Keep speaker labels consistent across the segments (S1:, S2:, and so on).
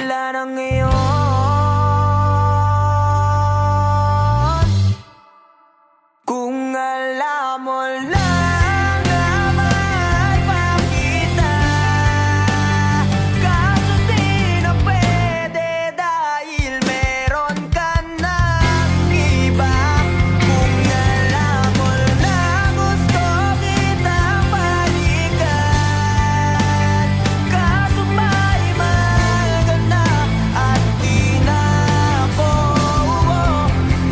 S1: wala na ngayon. Kung alam mo lang na mahal pa kita, kaso di na pwede dahil meron ka ng iba. Kung alam mo lang gusto kitang balikan, kaso may mahal ka na at di na ako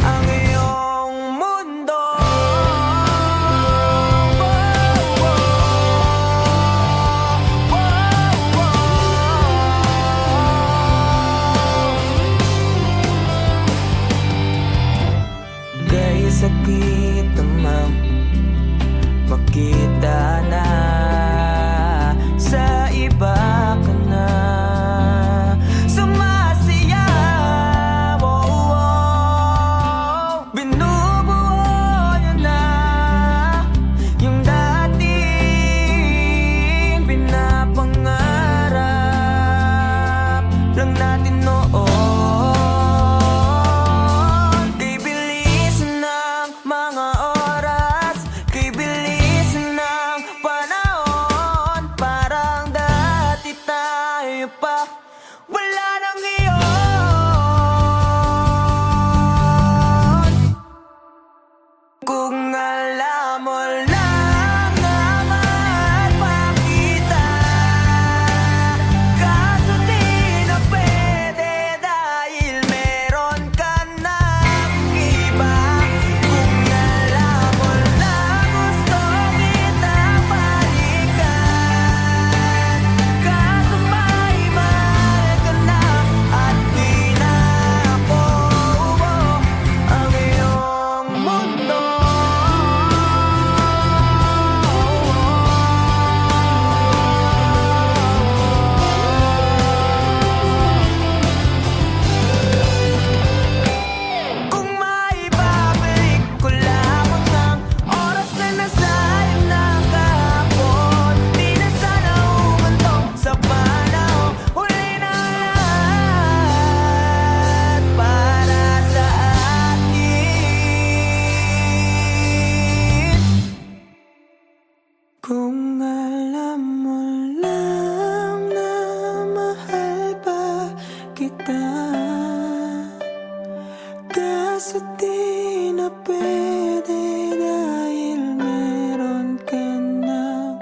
S1: ang iyong mundo. Kaya sakit namang makita na sa iba ka na sumasaya. Binubuo niya na yung dating pinapangarap lang natin noon. Kay bilis ng mga oras, kay bilis ng panahon, parang dati tayo pa wala nang iyon. Kung alam mo lang na mahal pa kita, kaso di na pwede dahil meron ka ng iba. Kung alam mo lang gusto kitang balikan, kaso may mahal ka na at di na ako ang iyong mundo. Kung maibabalik ko lamang ang oras na nasayang na kahapon, di na sana humantong sa panahon. Huli na lahat para sa atin. Kung alam mo lang na mahal pa kita, kaso di na pwede dahil meron ka ng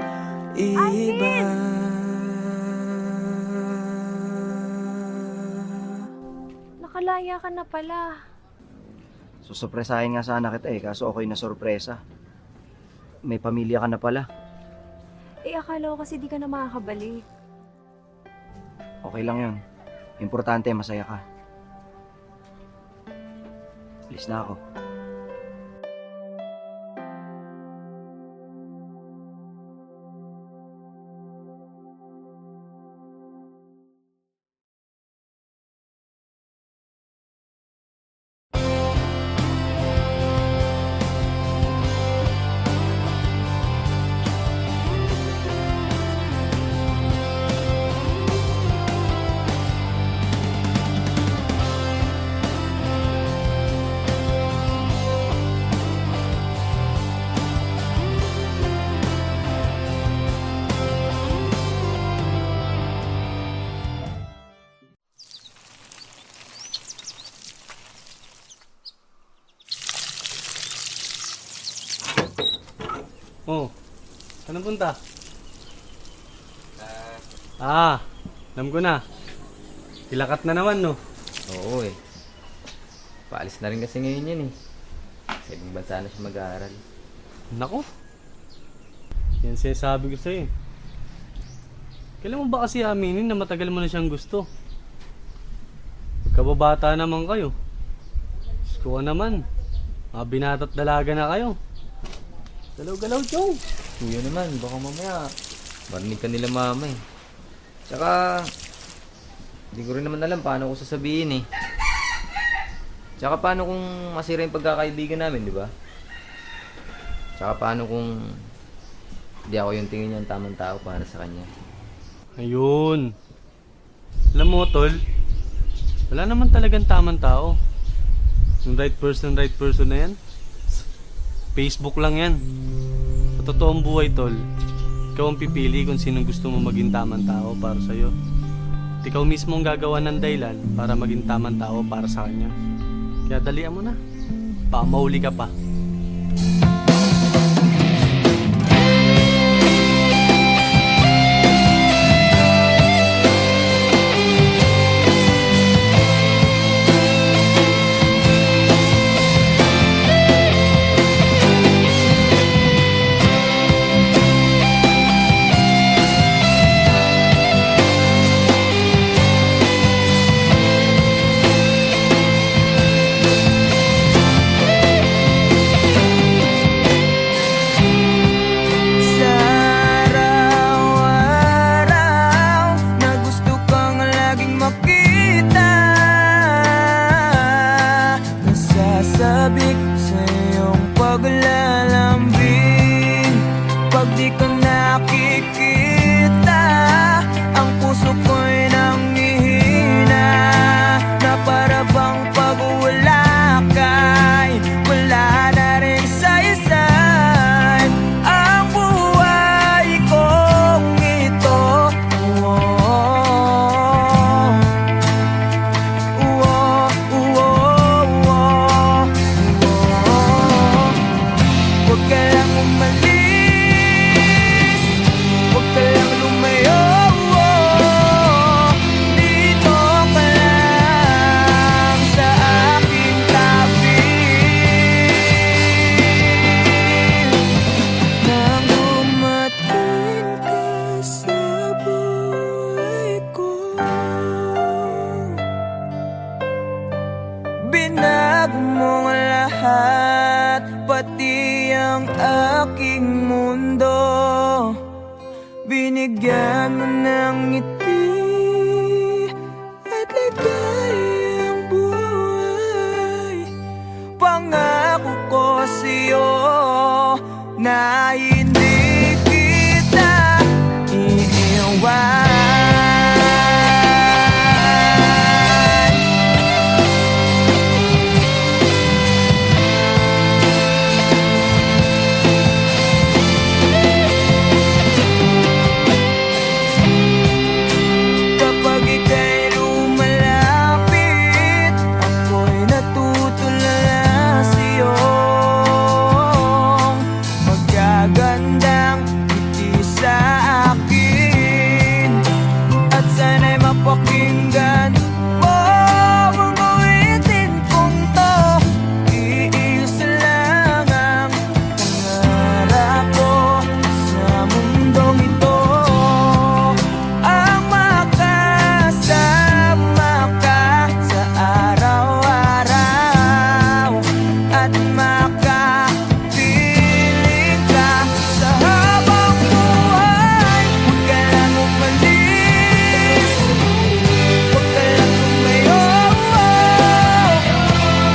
S1: iba.
S2: Nakalaya ka na pala.
S3: Susurpresahin nga sana kita kaso okay na sorpresa. May pamilya ka na pala.
S2: Eh, akala ko kasi di ka na makakabalik.
S3: Okay lang yun. Importante, masaya ka. Alis na ako.
S4: Oh, saan punta? Alam ko na. Kilakat na naman, no?
S5: Oo eh. Paalis na rin kasi ngayon yan eh. Sa ibang bansa na siya mag-aaral.
S4: Nako. Yan sinasabi ko sa'yo. Kailan mo ba kasi aminin na matagal mo na siyang gusto? Pagkababata naman kayo. Diyos ko naman. Mga binata't dalaga na kayo. Galaw-galaw, Chong.
S5: Kuya naman, baka mamaya marinig ka nila mama eh. Tsaka, hindi ko rin naman alam paano ko sasabihin eh. Tsaka paano kung masira yung pagkakaibigan namin, di ba? Tsaka paano kung hindi ako yung tingin niya ang tamang tao para sa kanya.
S4: Ayun. Alam mo, tol, Wala naman talagang tamang tao. Yung right person na yan, Facebook lang yan. Sa totoong buhay, tol, ikaw ang pipili kung sinong gusto mo maging tamang tao para sa'yo. At ikaw mismo ang gagawa ng dahilan para maging tamang tao para sa kanya. Kaya dalian mo na. Baka mahuli ka pa.
S1: Sa araw-araw na gusto kang laging makita, nasasabik sa iyong paglalambing. Pag di ka nakikita, ang puso ko'y nanghihina, na para bang pag wala ka'y wala na rin saysay ang buhay kong ito. Huwag ka lang umalis, huwag ka lang lumayo, dito ka lang sa aking tabi. Nang dumating ka sa buhay ko, binago mo ang lahat, pati ang aking mundo. Binigyan mo ng ngiti at ligayang buhay. Pangako ko sa'yo na hindi kita iiwan. Kapag ika'y lumalapit, ako'y natutulala sa'yo. Magagandang ngiti sa akin, at sana'y mapakinggan mo ang awitin kong to. Iisa lang ang pangarap ko sa mundong ito, ang makasama ka sa araw-araw at makapiling ka sa habang buhay. Huwag ka lang umalis, huwag ka lang lumayo,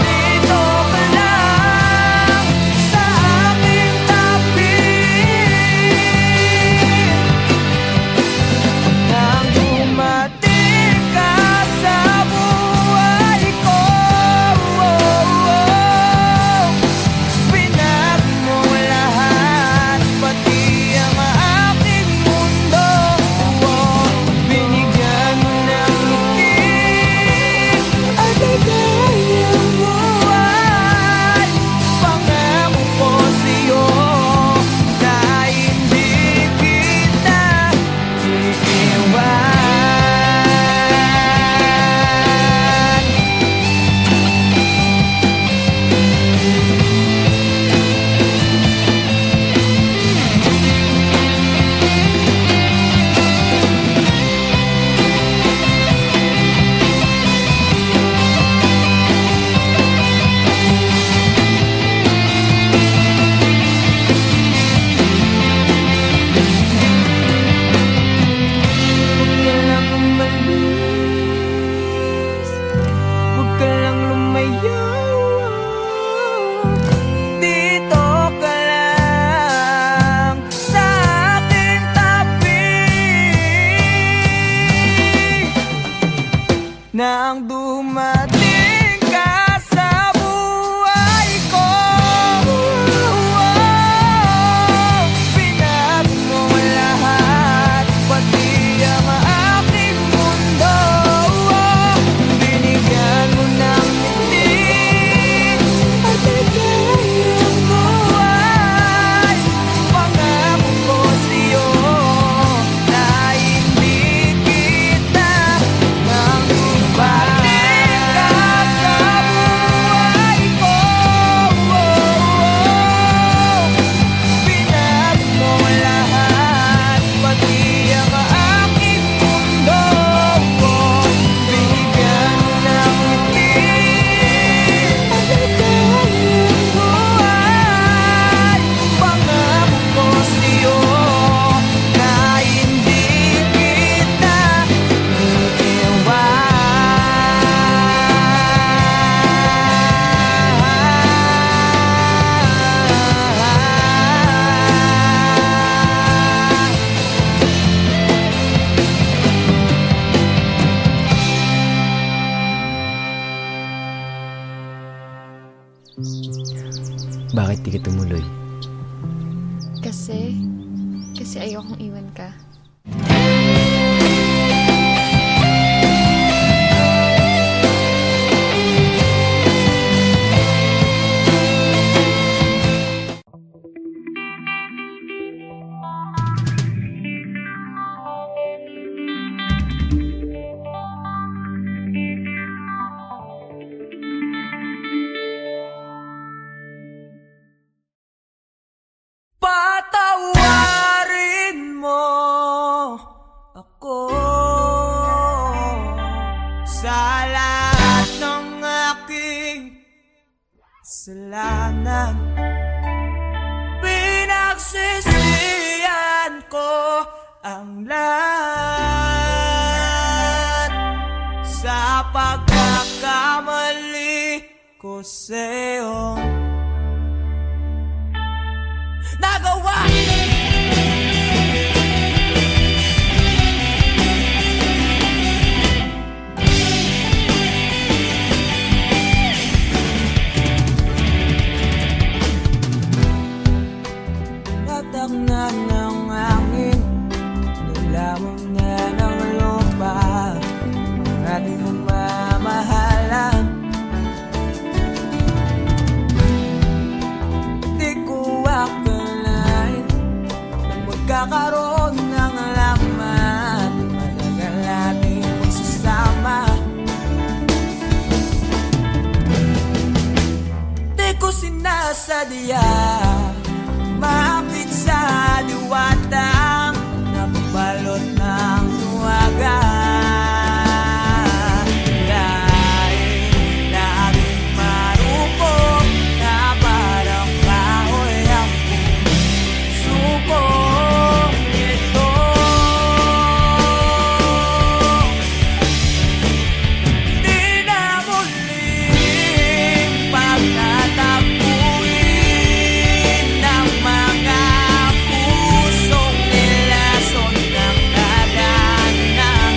S1: dito ka lang sa aking tabi. Nang dumating ka sa buhay ko, binago mo lahat, pati ang aking mundo. Binigyan mo ng ngiti at ligayang buhay. Pangako ko sa'yo na hindi kita iiwan. Huwag ka lang umalis, huwag ka lang lumayo, dito ka lang sa aking tabi. Nang dumating
S5: Bakit di ka tumuloy?
S6: Kasi ayokong iwan ka.
S1: Patawarin mo ako sa lahat ng aking kasalanan. Pinagsisihan ko ang lahat sa pagkakamali ko sa'yo nagawa. Tatak na ng hangin, nilamon na ng lupa ang ating mamamahalan. Di ko akalain na magkakaroon ng laman, matagal natin magsasama. Di ko sinasadya makakit sa liwatang nabalot ng tuwaga. Dahil laging marupok na parang kahoy ang puso ko ito. Di na muling pagtatapuin ng mga pusong nilason ng kadaanan.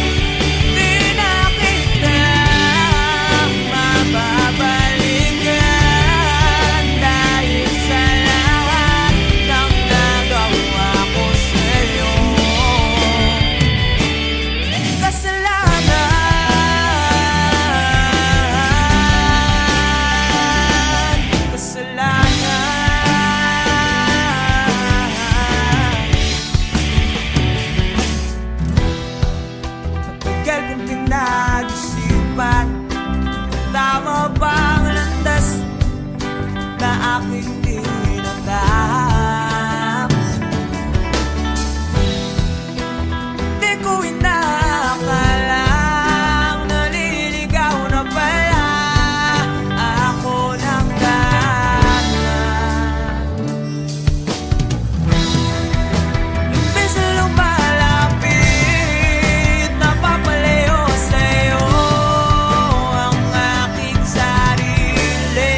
S1: Di na kita mababalikan dahil sa lahat ng nagawa ko sa'yo. Matagal kong pinag-isipan, tama bang landas na aking tinatahak? Di ko inakalang naliligaw na pala ako ng danan. Imbes na lumalapit, napapalayo sa'yo ang aking sarili.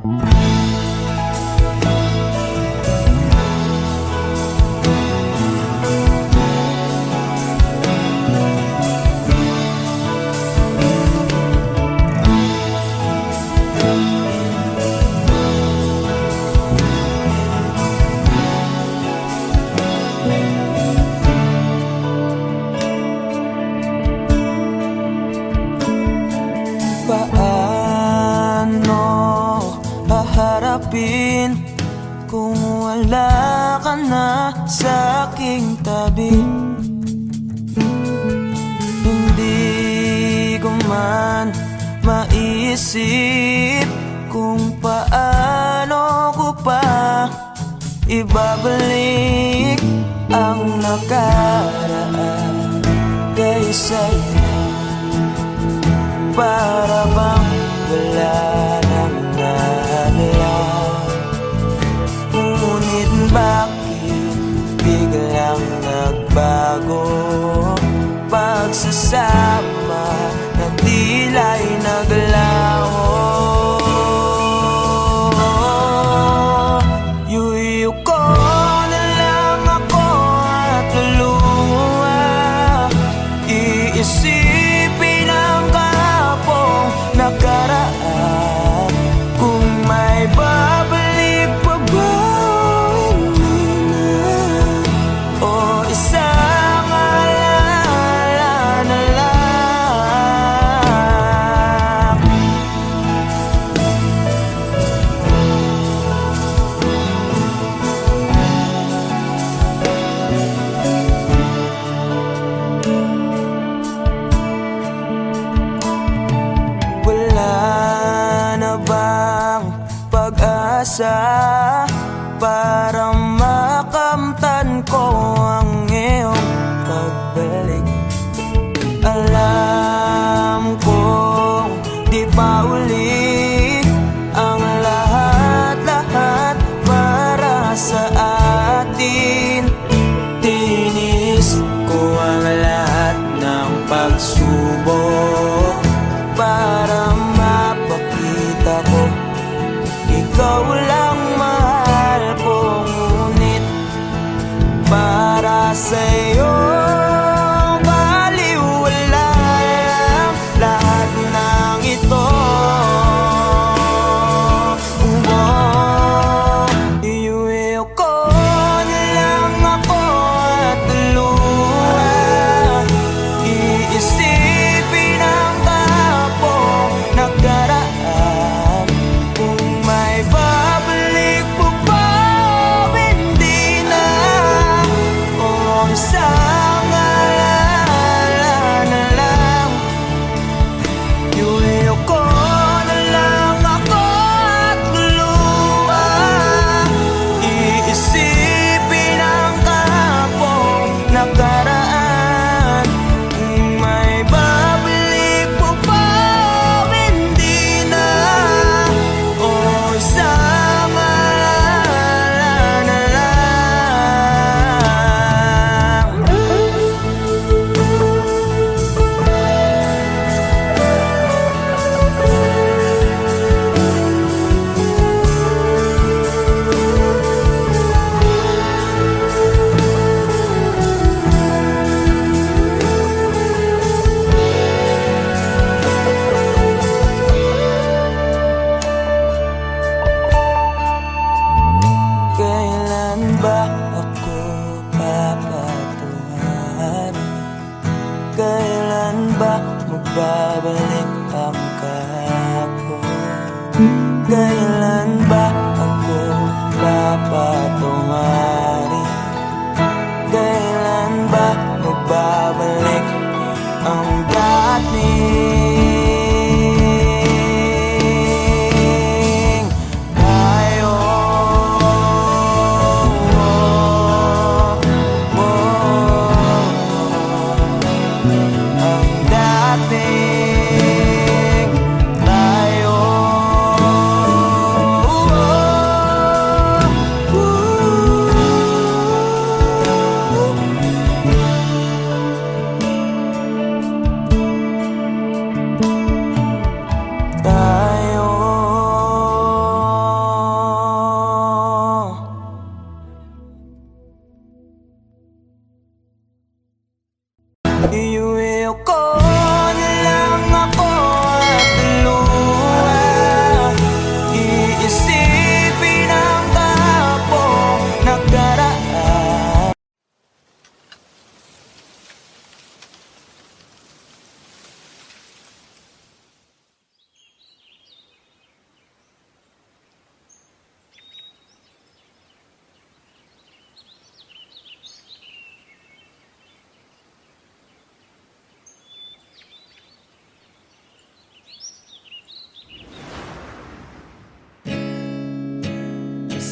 S1: Paano haharapin kung wala ka na sa aking tabi? Hindi ko man maisip kung paano ko pa ibabalik ang nakaraan kay sa'yo. Para bang wala nang nahanap, ngunit bakit biglang nagbago? Pagsasama na tila'y naglaho. Yuyu ko na lang ako at luluha, iisipin ang kahapong nakaraan. Kung may babalik pa ba, hindi na, o isang alaala na lang. Wala na bang pag-asa para makamtan ko ang iyong pagbalik? Alam kong di pa uli ang lahat-lahat para sa atin. Tinis ko ang lahat ng pagsubok para mapakita ko ikaw lang mahal ko, ngunit para sa'yo baliwala lang lahat ng ito. Iuwi ko na lang ako at luha, iisipin ang kahapong nakaraan. Kung may babalik po ba, hindi na, o isa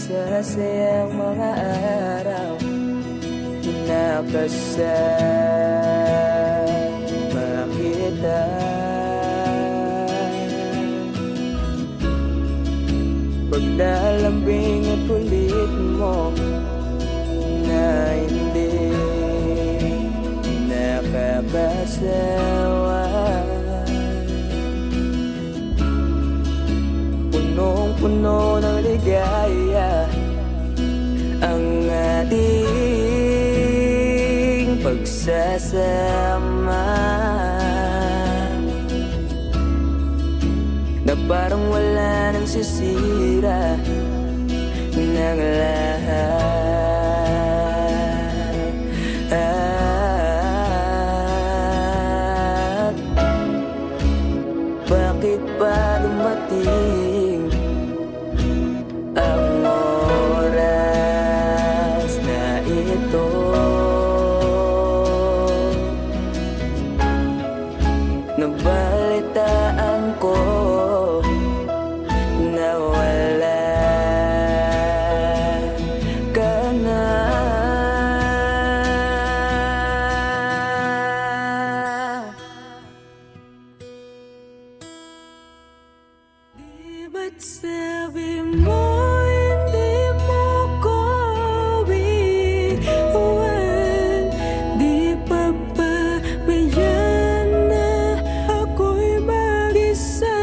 S1: masasayang mga araw na kasama kita. Paglalambing at kulit mo na hindi nakakasawa. Punong-puno ng ligaya ang ating pagsasama, na parang wala nang sisira ng lahat. Bakit ba dumating ang oras na ito? Nabalitaan ko na wala ka na. Di ba't sabi mo hindi mo ko iwan? Di pa ba bayan na ako'y mag-isa?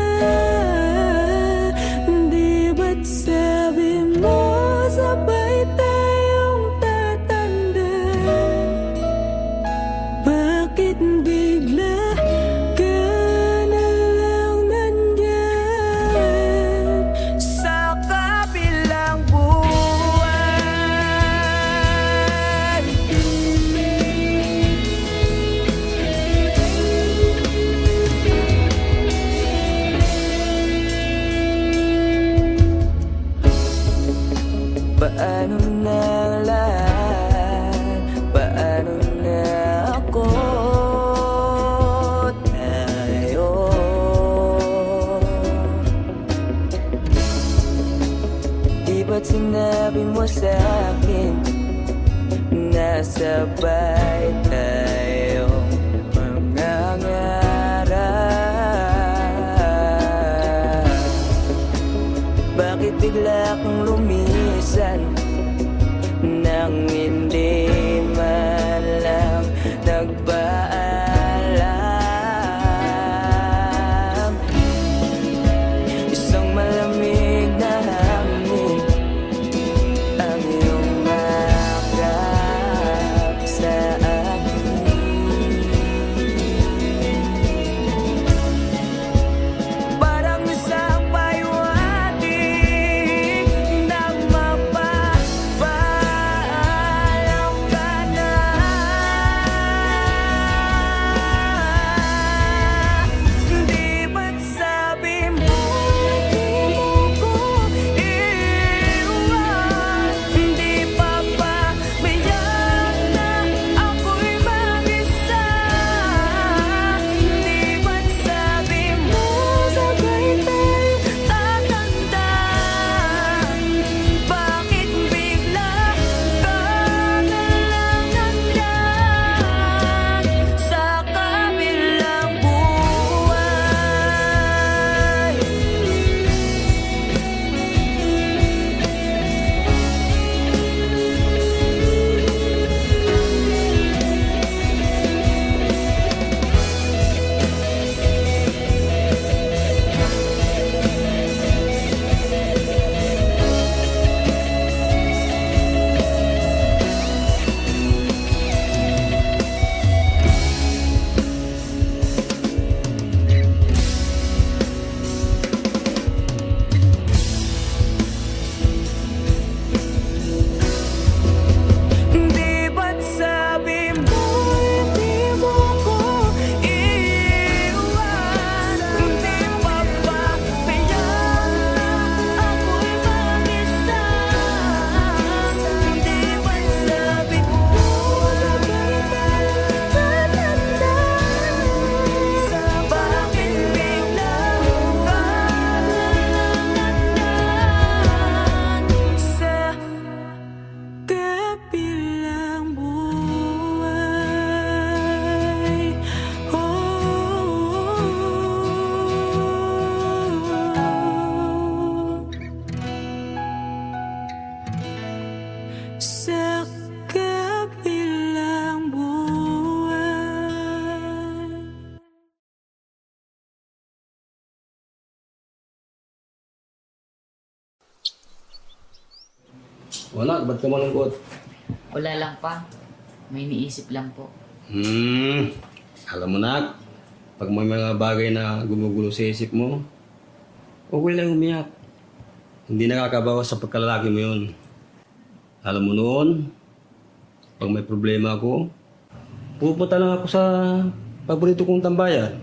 S1: Di ba't sabi mo sabay tayong tatanda? Bakit bigla ka na lang nandyan sa kabilang buwan? Paano na lahat? Paano na ako? Tayo di ba't sinabi mo sa'kin na sabay tayong mangangarap? Bakit bigla kang lumisan nang hindi man lang nagpaalam? Isang malamig na hangin ang iyong makap sa akin. Parang isang payuhating nang mapapaalala.
S7: Wala, ba't ka malungkot?
S8: Wala lang pa. May iniisip lang po.
S7: Alam mo na, pag may mga bagay na gumugulo sa isip mo, okay lang umiyak. Hindi nakakabawas sa pagkalalaki mo yun. Alam mo noon, pag may problema ako, pupunta lang ako sa paborito kong tambayan.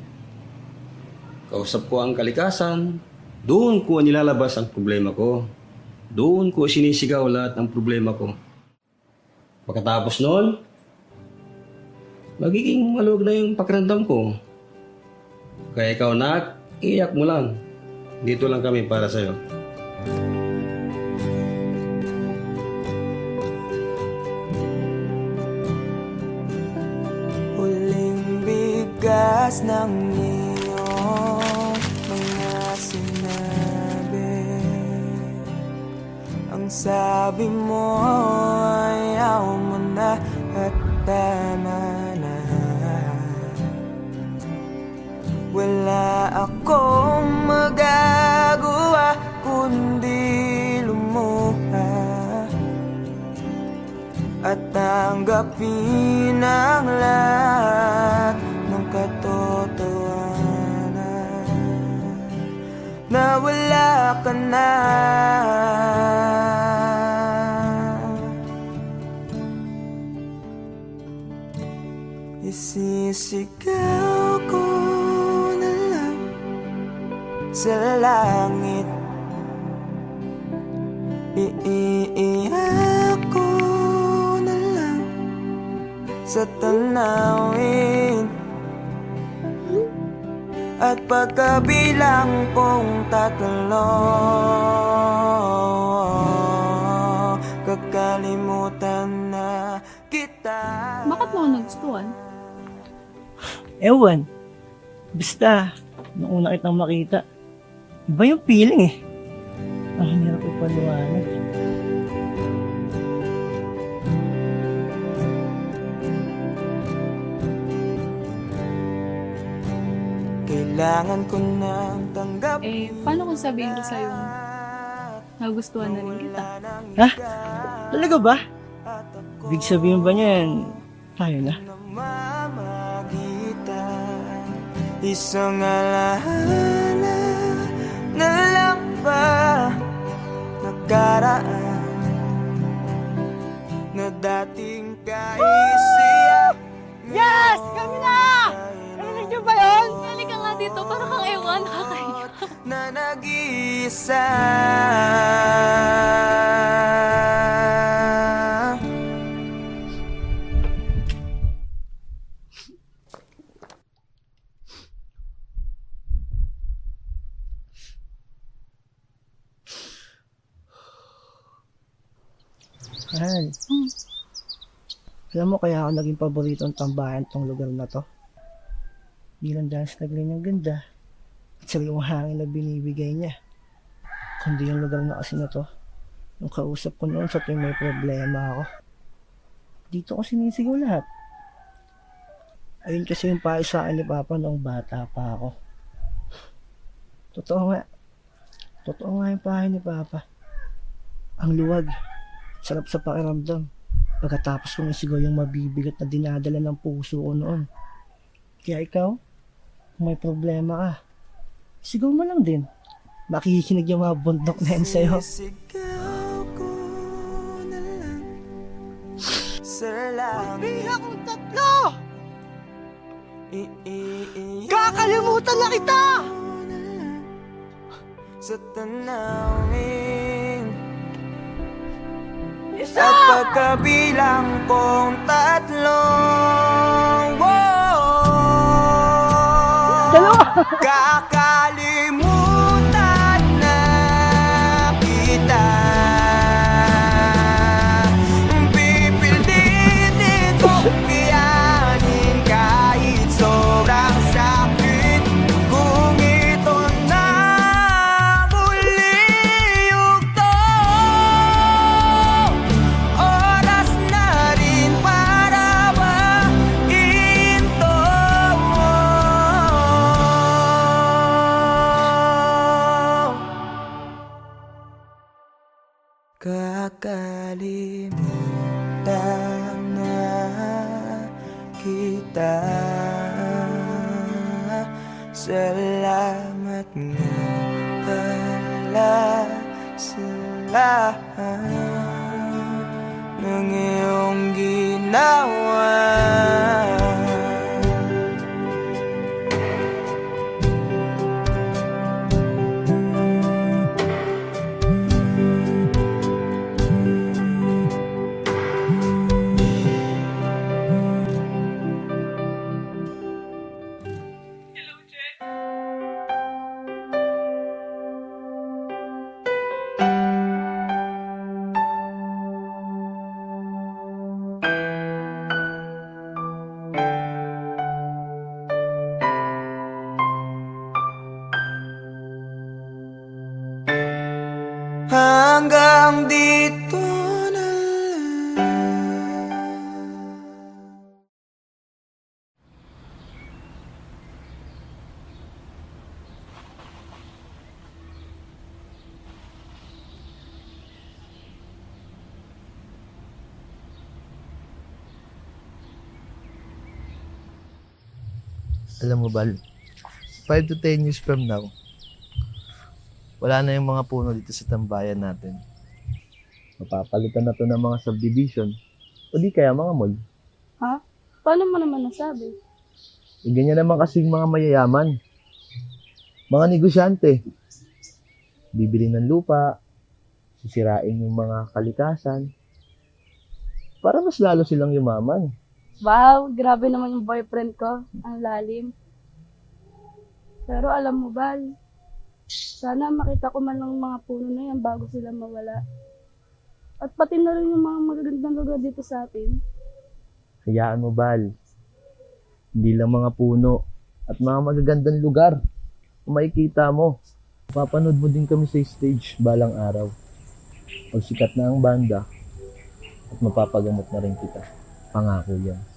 S7: Kausap ko ang kalikasan, doon ko nilalabas ang problema ko. Doon ko sinisigaw lahat ng problema ko. Pagkatapos noon, magiging maluwag na yung pakiramdam ko. Kaya ikaw, nak, iyak mo lang. Dito lang kami para sa'yo.
S1: Huling bigas ng iyong mga sinabi. Ang sabi mo ayaw mo na at tama na. Wala akong magagawa kundi lumuha at tanggapin ang lahat ng katotohanan na wala ka na. Isisigaw ko na lang sa langit, iiyak ko na lang sa tanawin, at pagkabilang kong 3, kakalimutan na kita.
S6: Bakit mo ako nagustuhan?
S9: Ewan. Basta, nung una kitang makita, iba yung feeling eh. Ang hirap ipaliwanag.
S1: Kailangan ko nang tanggapin.
S6: Paano kung sabihin ko sa'yo, nagustuhan na rin kita?
S9: Ha? Talaga ba? Ibig sabihin ba niyan, tayo na?
S1: Namamagitan, isang alaala na lang ba nakaraan na dating kaisiyak.
S9: Yes! Kami na! Narinig niyo ba yun?
S6: Halika nga dito, para kang ewan, nakakaiyak.
S1: Na nag-iisa.
S9: Mahal. Alam mo kaya ako naging paboritong tambayan tong lugar na to? Di lang dahil sa tagline niyang ganda at sa yung hangin na binibigay niya. Kundi yung lugar na kasi na to, yung kausap ko noon sa tuwing may problema ako. Dito ko sinisigaw lahat. Ayun kasi yung payo sa akin ni Papa noong bata pa ako. Totoo nga. Totoo nga yung payo ni Papa. Ang luwag. Sarap sa pakiramdam. Pagkatapos kong isigaw yung mabibigat na dinadala ng puso ko noon. Kaya ikaw, kung may problema ka, sigaw mo lang din. Makikinig yung mga bundok na yan sa'yo.
S1: Sisigaw ko na lang sa langit.
S9: Bilang kong 3!
S1: Iiyak
S9: Kakalimutan na kita!
S1: ko na lang sa tanawin.
S9: Isa!
S1: At pagkabilang kong 3,
S9: Dalawa!
S1: kakalimutan na kita. Pipilitin kong kayanin kahit sobrang sakit. Kung ito na muli yugto, oras na rin para ba kakalimutan na kita. Salamat nga pala sa lahat ng iyong ginawa. Hanggang dito na lang.
S10: Alam mo, Bal, 5 to 10 years from now, wala na yung mga puno dito sa tambayan natin. Mapapalitan na to ng mga subdivision o di kaya mga mall.
S6: Ha? Paano mo naman nasabi?
S10: E ganyan naman kasing mga mayayaman. Mga negosyante. Bibili ng lupa, sisirain yung mga kalikasan, para mas lalo silang yumaman.
S6: Wow, grabe naman yung boyfriend ko. Ang lalim. Pero alam mo, Bal, sana makita ko man lang mga puno na yan bago sila mawala. At pati na rin yung mga magagandang lugar dito sa atin.
S10: Hayaan mo, Bal. Hindi lang mga puno at mga magagandang lugar kung makikita mo. Papanood mo din kami sa stage balang araw. Pag sikat na ang banda at mapapagamot na rin kita. Pangako yan.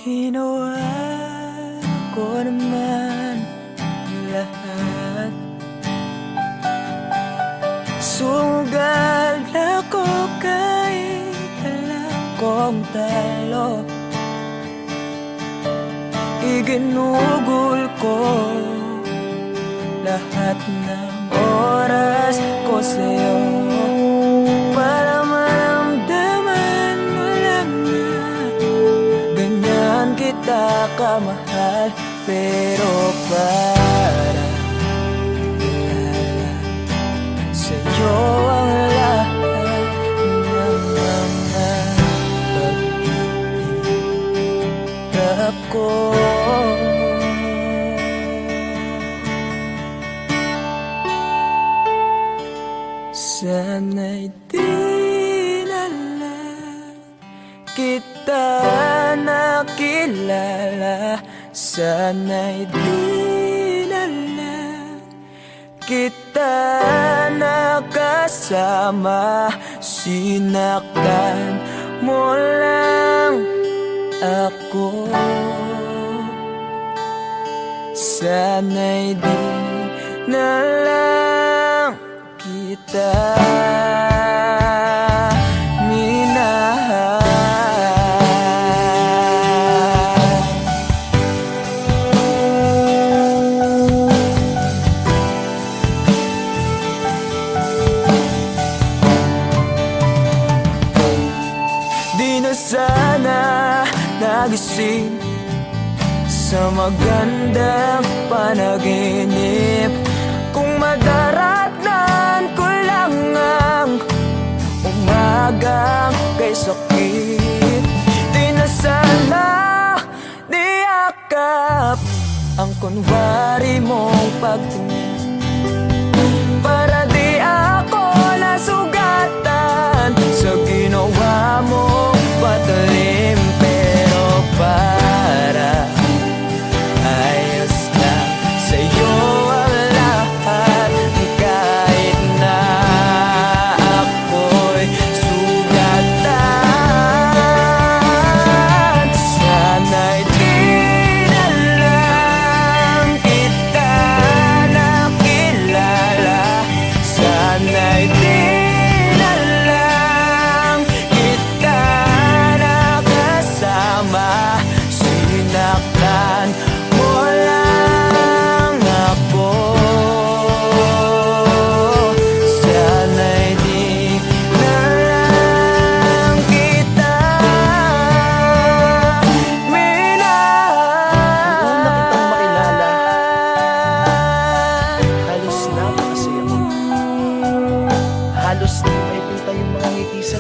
S1: Ginawa ko naman lahat. Sugal ako kahit alam kong talo. Iginugol ko lahat ng oras ko sa'yo para maramdaman mo lang na ganyan kita kamahal. Pero para ilala sa'yo ang lahat ng mga pag-iirap ko. Sana'y di na lang kita nakilala. Sana'y di na lang kita nakasama. Sinaktan mo lang ako. Sana'y di na lang kita minahal. Di na sana nagising sa magandang panaginip kung madaratnan ko lang ang umagang kay sakit. Di na sana niyakap ang kunwari mong pagtingin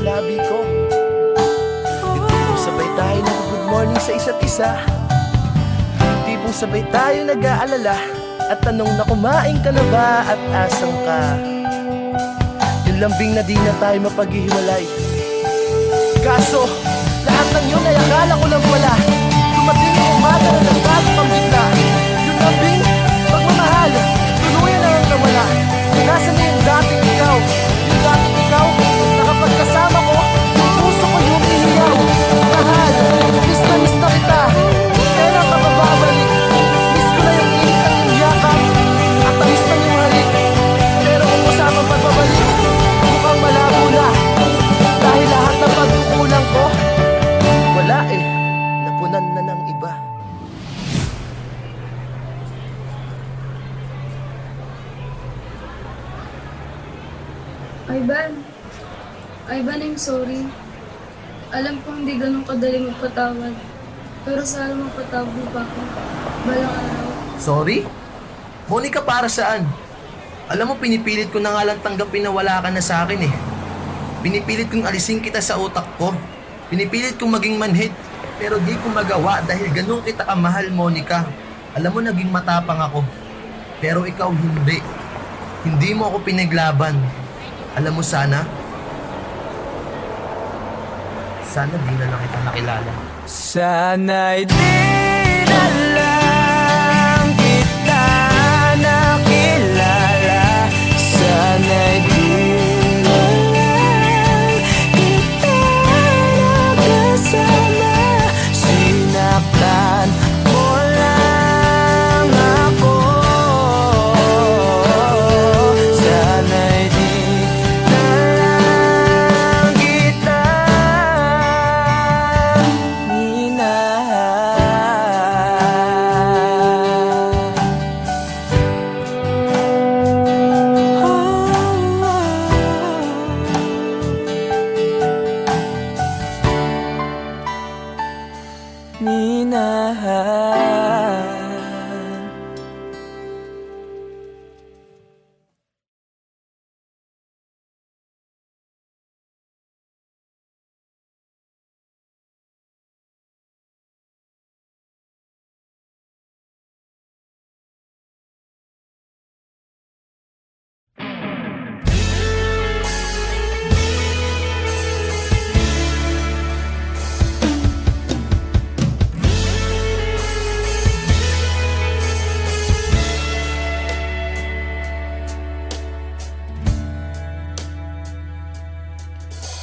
S11: labi ko. Tipong sabay tayo nag-good morning sa isa't isa. Tipong sabay tayo nag-aalala at tanong na kumain ka na ba at asan ka. Yung lambing na di na tayo mapaghihiwalay. Kaso, lahat ng yun ay akala ko lang pala. Dumating yung umaga na nagbago kang bigla. Yung lambing, pagmamahal, tuluyan na lang nawala. Nasaan na yung dating ikaw? Yung dating ikaw, na kapag kasama ko, yung puso ko yung iniyaw. Mahal, miss na kita. Kailan ka mababalik? Miss ko na yung init ng iyong yakap at tamis ng iyong halik. Pero kung usapang pagbabalik, mukhang malabo na. Dahil lahat ng pagkukulang ko, wala eh, napunan na ng iba.
S6: Ivan, I'm sorry. Alam ko hindi ganun kadali magpatawad. Pero sana magpatawad mo pa ako. Balang araw.
S11: Sorry? Monica, para saan? Alam mo, pinipilit ko na nga lang tanggapin na wala ka na sa akin eh. Pinipilit kong alisin kita sa utak ko. Pinipilit kong maging manhid. Pero di ko magawa dahil ganun kita kamahal, Monica. Alam mo, naging matapang ako. Pero ikaw hindi. Hindi mo ako pinaglaban. Alam mo, sana di na lang kita nakilala.
S1: Sana'y di na lang kita nakilala. Sana'y di na lang kita nakasama. Sinaktan mo lang ako. Sana'y di na lang kita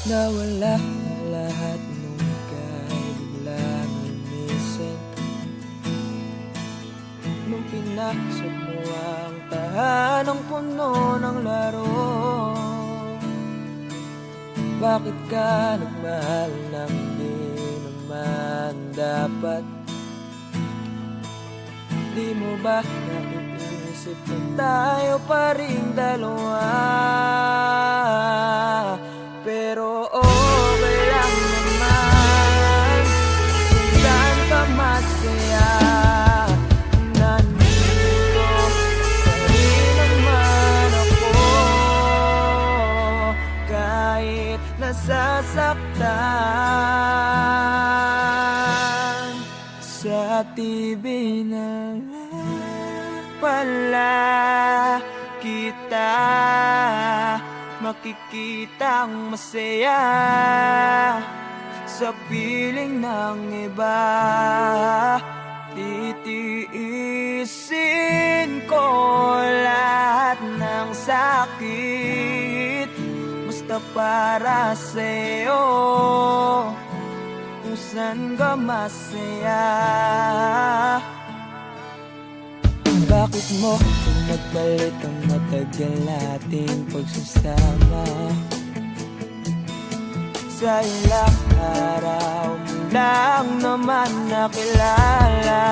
S1: nawala lahat nung ika'y biglang lumisin. Nung pinasok mo ang tahanang puno ng laro, bakit ka nagmahal nang di naman dapat? Di mo ba naiisip na tayo pa rin dalawa? Pero okay lang naman kung saan ka masaya. Nandito pa rin naman ako kahit nasasaktan. Sa TV na lang pala kita makikitang masaya sa piling ng iba. Titiisin ko lahat ng sakit basta para sa'yo, kung saan ka masaya. Bakit mo nagpalit ang matagal nating pagsasama? Sa ilang araw mo lang naman nakilala.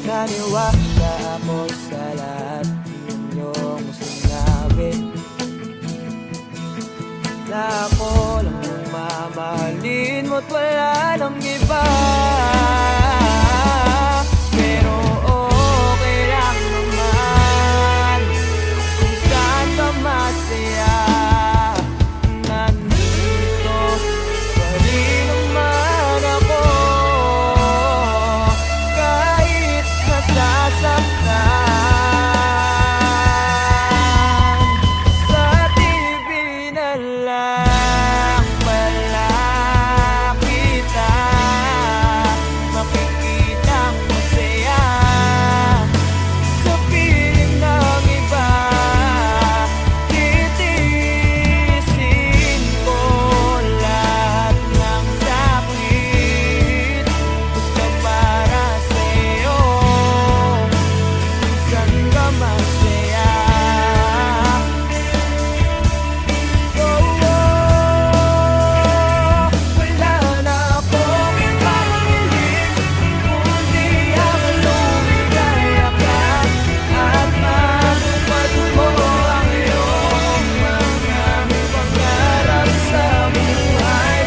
S1: Naniwala ako sa lahat ng iyong sinabi, na ako lang ang mamahalin mo't wala nang iba. Pero okay lang naman kung saan ka masaya. masaya. Wala na akong ibang hiling kundi ang lumigaya ka at matupad mo ang iyong mga pangarap sa buhay.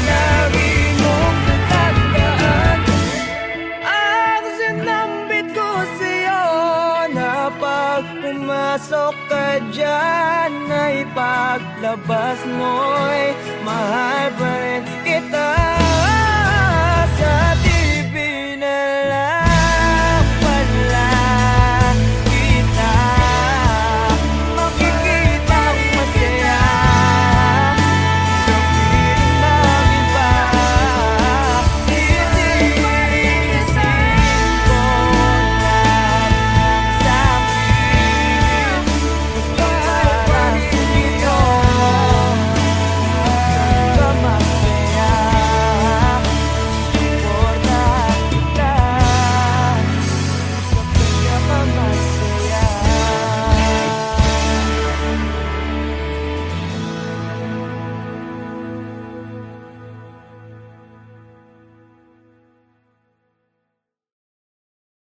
S1: Lagi mong tatandaan ang sinambit ko sa'yo na pag pumasok ka dyan ay paglabas mo'y mahal pa rin